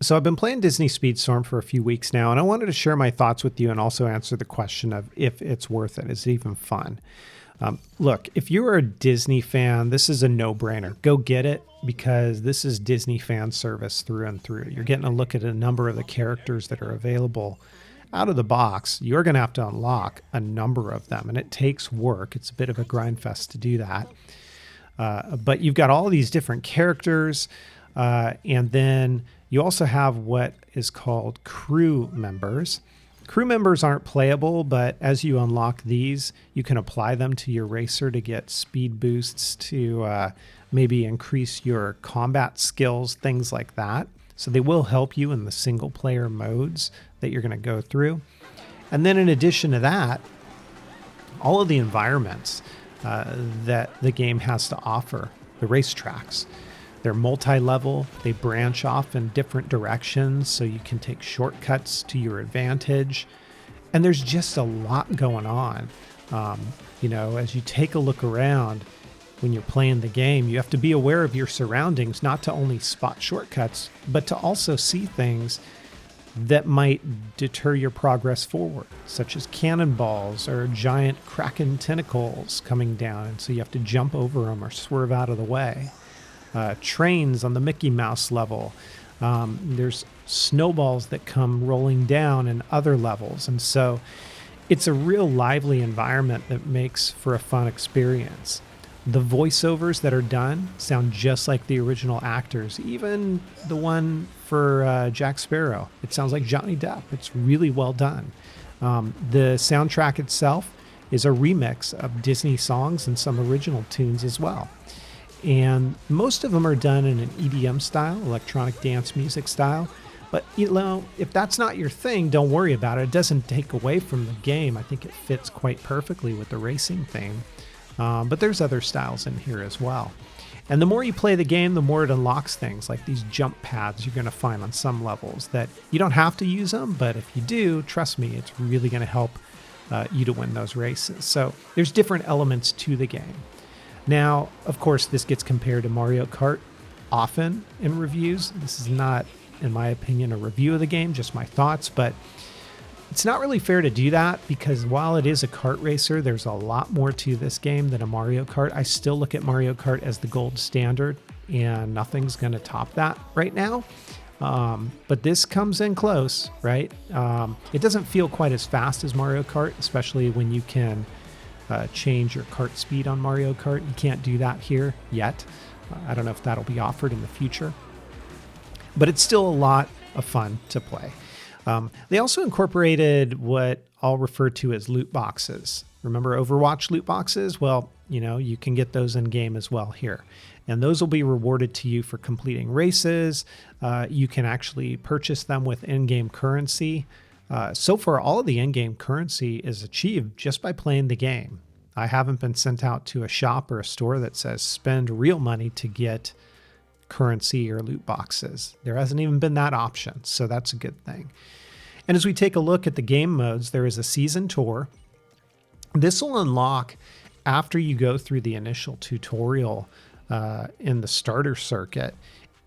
So I've been playing Disney Speedstorm for a few weeks now, and I wanted to share my thoughts with you and also answer the question of if it's worth it. Is it even fun? Look, if you're a Disney fan, this is a no-brainer. Go get it because this is Disney fan service through and through. You're getting a look at a number of the characters that are available out of the box. You're going to have to unlock a number of them, and it takes work. It's a bit of a grind fest to do that. But you've got all these different characters, and then you also have what is called crew members. Crew members aren't playable, but as you unlock these, you can apply them to your racer to get speed boosts, to maybe increase your combat skills, things like that. So they will help you in the single player modes that you're going to go through. And then in addition to that, all of the environments that the game has to offer, the racetracks, they're multi-level, they branch off in different directions so you can take shortcuts to your advantage. And there's just a lot going on. As you take a look around when you're playing the game, you have to be aware of your surroundings, not to only spot shortcuts, but to also see things that might deter your progress forward, such as cannonballs or giant kraken tentacles coming down. And so you have to jump over them or swerve out of the way. Trains on the Mickey Mouse level. There's snowballs that come rolling down in other levels. And so it's a real lively environment that makes for a fun experience. The voiceovers that are done sound just like the original actors, even the one for Jack Sparrow. It sounds like Johnny Depp. It's really well done. The soundtrack itself is a remix of Disney songs and some original tunes as well. And most of them are done in an EDM style, electronic dance music style. But, if that's not your thing, don't worry about it. It doesn't take away from the game. I think it fits quite perfectly with the racing theme. But there's other styles in here as well. And the more you play the game, the more it unlocks things like these jump pads you're going to find on some levels that you don't have to use them. But if you do, trust me, it's really going to help you to win those races. So there's different elements to the game. Now, of course, this gets compared to Mario Kart often in reviews. This is not, in my opinion, a review of the game, just my thoughts, but it's not really fair to do that because while it is a kart racer, there's a lot more to this game than a Mario Kart. I still look at Mario Kart as the gold standard, and nothing's going to top that right now. But this comes in close, right? It doesn't feel quite as fast as Mario Kart, especially when you can change your kart speed on Mario Kart. You can't do that here yet. I don't know if that'll be offered in the future, but it's still a lot of fun to play. They also incorporated what I'll refer to as loot boxes. Remember Overwatch loot boxes? Well, you can get those in game as well here. And those will be rewarded to you for completing races. You can actually purchase them with in-game currency. So far, all of the in-game currency is achieved just by playing the game. I haven't been sent out to a shop or a store that says spend real money to get currency or loot boxes. There hasn't even been that option, so that's a good thing. And as we take a look at the game modes, there is a season tour. This will unlock after you go through the initial tutorial in the starter circuit.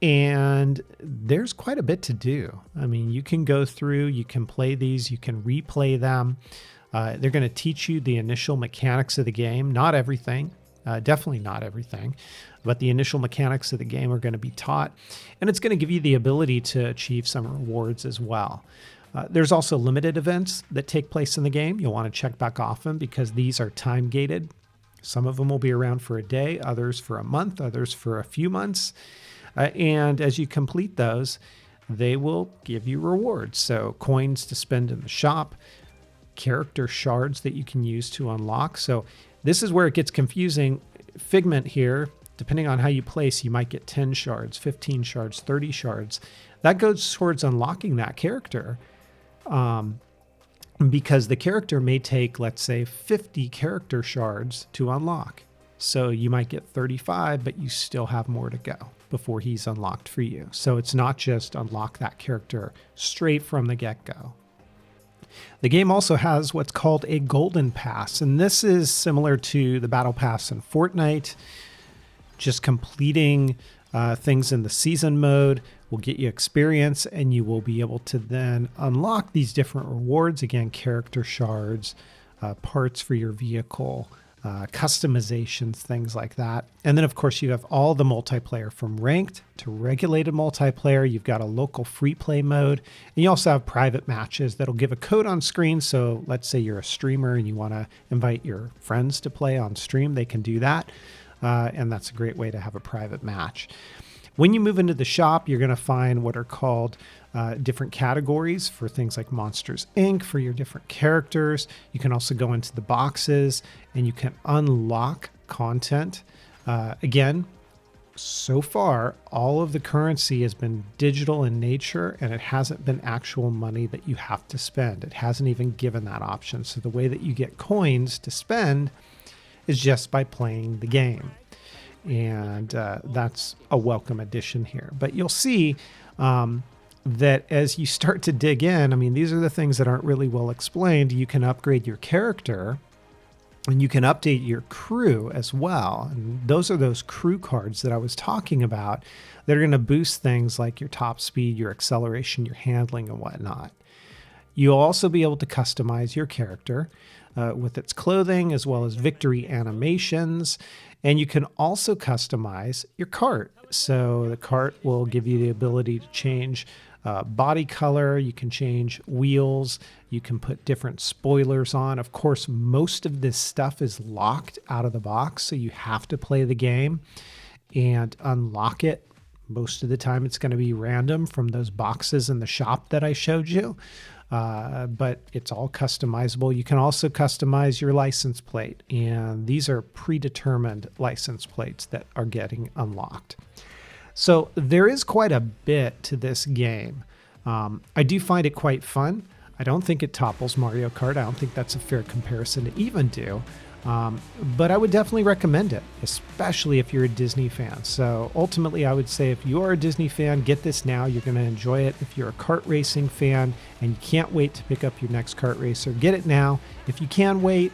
And there's quite a bit to do. I mean, you can go through, you can play these, you can replay them. They're going to teach you the initial mechanics of the game. Not everything, definitely not everything, but the initial mechanics of the game are going to be taught. And it's going to give you the ability to achieve some rewards as well. There's also limited events that take place in the game. You'll want to check back often because these are time gated. Some of them will be around for a day, others for a month, others for a few months. And as you complete those, they will give you rewards. So coins to spend in the shop, character shards that you can use to unlock. So this is where it gets confusing. Figment here, depending on how you place, you might get 10 shards, 15 shards, 30 shards. That goes towards unlocking that character because the character may take, let's say, 50 character shards to unlock. So you might get 35, but you still have more to go before he's unlocked for you. So it's not just unlock that character straight from the get-go. The game also has what's called a Golden Pass, and this is similar to the Battle Pass in Fortnite, just completing things in the season mode will get you experience, and you will be able to then unlock these different rewards. Again, character shards, parts for your vehicle, customizations, things like that. And then, of course, you have all the multiplayer from ranked to regulated multiplayer. You've got a local free play mode, and you also have private matches that'll give a code on screen. So let's say you're a streamer and you want to invite your friends to play on stream, they can do that. And that's a great way to have a private match. When you move into the shop, you're going to find what are called different categories for things like Monsters, Inc. for your different characters. You can also go into the boxes and you can unlock content. Again, so far, all of the currency has been digital in nature, and it hasn't been actual money that you have to spend. It hasn't even given that option. So the way that you get coins to spend is just by playing the game. And that's a welcome addition here. But you'll see that as you start to dig in, I mean, these are the things that aren't really well explained. You can upgrade your character, and you can update your crew as well. And those are those crew cards that I was talking about that are going to boost things like your top speed, your acceleration, your handling, and whatnot. You'll also be able to customize your character with its clothing, as well as victory animations. And you can also customize your cart. So the cart will give you the ability to change body color. You can change wheels. You can put different spoilers on. Of course, most of this stuff is locked out of the box, so you have to play the game and unlock it. Most of the time, it's going to be random from those boxes in the shop that I showed you. But it's all customizable. You can also customize your license plate, and these are predetermined license plates that are getting unlocked. So there is quite a bit to this game. I do find it quite fun. I don't think it topples Mario Kart. I don't think that's a fair comparison to even do. But I would definitely recommend it, especially if you're a Disney fan. So ultimately, I would say if you are a Disney fan, get this now. You're going to enjoy it. If you're a kart racing fan and you can't wait to pick up your next kart racer, get it now. If you can wait,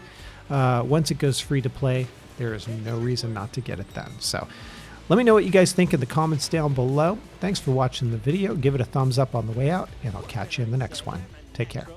once it goes free to play, there is no reason not to get it then. So let me know what you guys think in the comments down below. Thanks for watching the video. Give it a thumbs up on the way out, and I'll catch you in the next one. Take care.